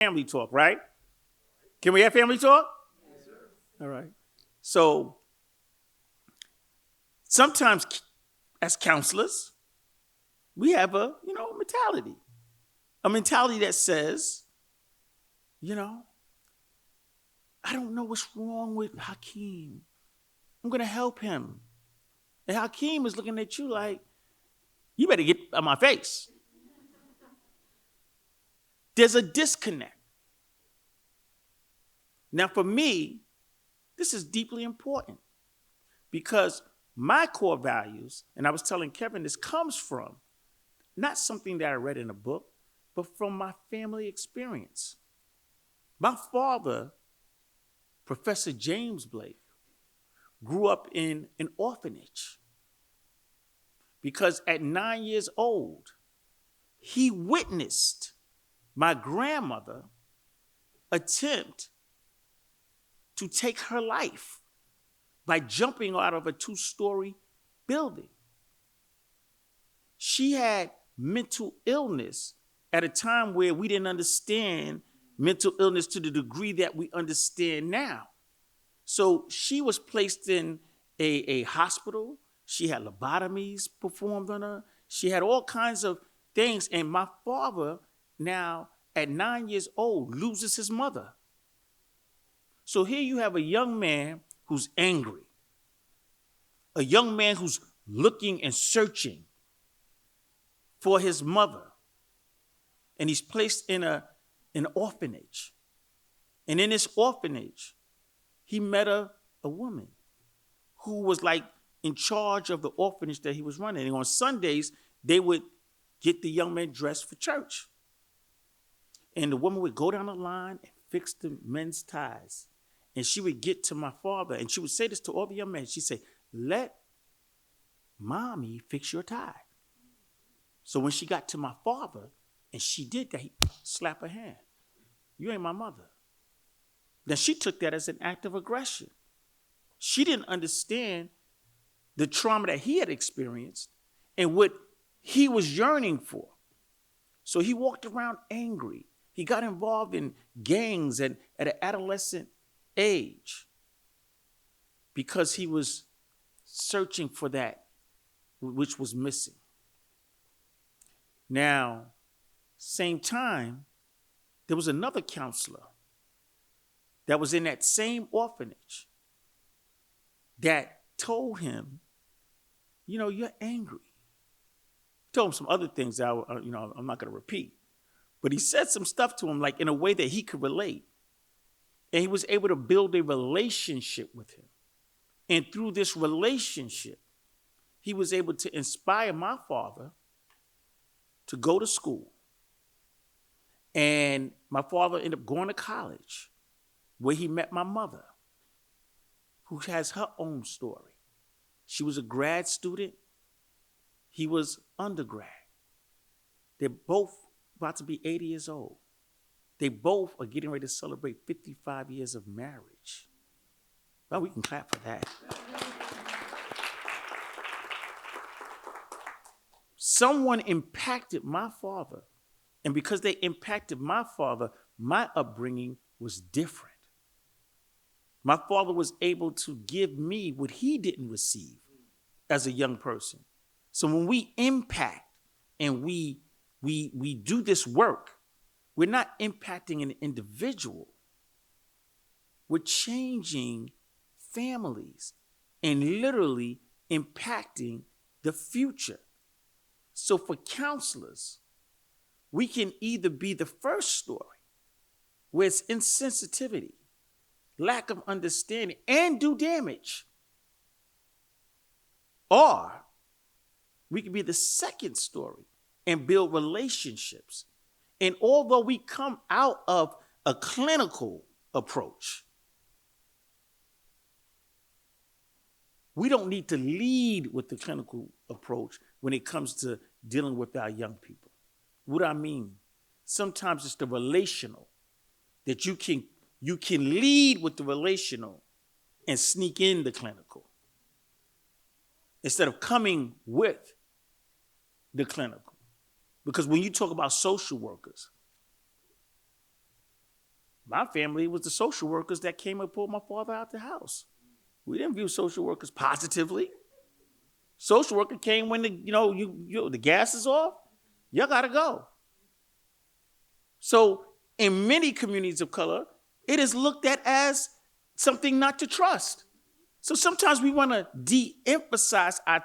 Family talk, right? Can we have family talk? Yes, sir. All right. So sometimes as counselors, we have a mentality that says, you know, I don't know what's wrong with Hakeem. I'm going to help him. And Hakeem is looking at you like, you better get out of my face. There's a disconnect. Now, for me, this is deeply important because my core values, and I was telling Kevin, this comes from not something that I read in a book, but from my family experience. My father, Professor James Blake, grew up in an orphanage because at 9 years old, he witnessed my grandmother attempt to take her life by jumping out of a 2-story building. She had mental illness at a time where we didn't understand mental illness to the degree that we understand now. So she was placed in a hospital. She had lobotomies performed on her. She had all kinds of things. And my father, now at 9 years old, loses his mother. So here you have a young man who's angry, a young man who's looking and searching for his mother. And he's placed in an orphanage. And in this orphanage, he met a woman who was like in charge of the orphanage that he was running. And on Sundays, they would get the young man dressed for church. And the woman would go down the line and fix the men's ties. And she would get to my father, and she would say this to all the young men. She'd say, let mommy fix your tie. So when she got to my father, and she did that, he slapped her hand. You ain't my mother. Now she took that as an act of aggression. She didn't understand the trauma that he had experienced and what he was yearning for. So he walked around angry. He got involved in gangs and at an adolescent age because he was searching for that which was missing. Now, same time, there was another counselor that was in that same orphanage that told him, you're angry. Told him some other things that I'm not going to repeat. But he said some stuff to him like in a way that he could relate. And he was able to build a relationship with him. And through this relationship, he was able to inspire my father to go to school. And my father ended up going to college where he met my mother, who has her own story. She was a grad student. He was undergrad. They're both about to be 80 years old. They both are getting ready to celebrate 55 years of marriage. Well, we can clap for that. Someone impacted my father. And because they impacted my father, my upbringing was different. My father was able to give me what he didn't receive as a young person. So when we impact and we do this work, we're not impacting an individual. We're changing families and literally impacting the future. So for counselors, we can either be the first story, where it's insensitivity, lack of understanding, and do damage. Or we can be the second story and build relationships. And although we come out of a clinical approach, we don't need to lead with the clinical approach when it comes to dealing with our young people. What I mean, sometimes it's the relational that you can lead with the relational and sneak in the clinical instead of coming with the clinical. Because when you talk about social workers, My family was the social workers that came and pulled my father out the house. We didn't view social workers positively. Social worker came when the gas is off. You gotta go. So in many communities of color, it is looked at as something not to trust. So sometimes we want to de-emphasize our